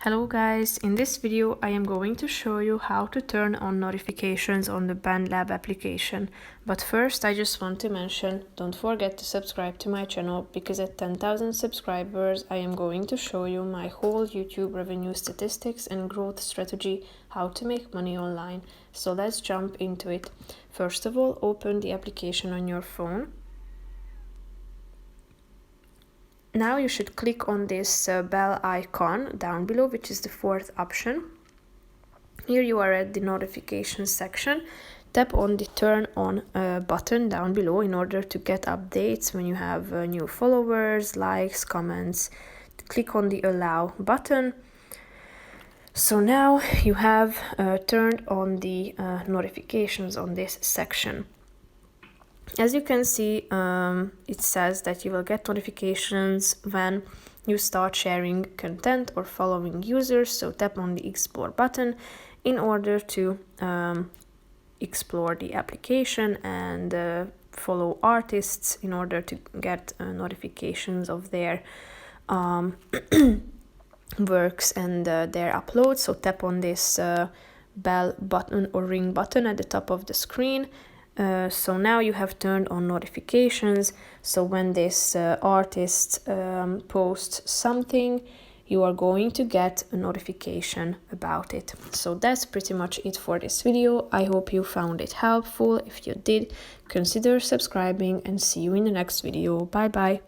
Hello guys, in this video I am going to show you how to turn on notifications on the BandLab application. But first I just want to mention, don't forget to subscribe to my channel because at 10,000 subscribers I am going to show you my whole YouTube revenue statistics and growth strategy, how to make money online. So let's jump into it. First of all, open the application on your phone. Now you should click on this bell icon down below, which is the fourth option. Here you are at the notifications section. Tap on the turn on button down below in order to get updates when you have new followers, likes, comments. Click on the allow button. So now you have turned on the notifications on this section. As you can see, it says that you will get notifications when you start sharing content or following users. So tap on the explore button in order to explore the application and follow artists in order to get notifications of their works and their uploads. So tap on this bell button or ring button at the top of the screen. So now you have turned on notifications. So when this artist posts something, you are going to get a notification about it. So that's pretty much it for this video. I hope you found it helpful. If you did, consider subscribing and see you in the next video. Bye bye.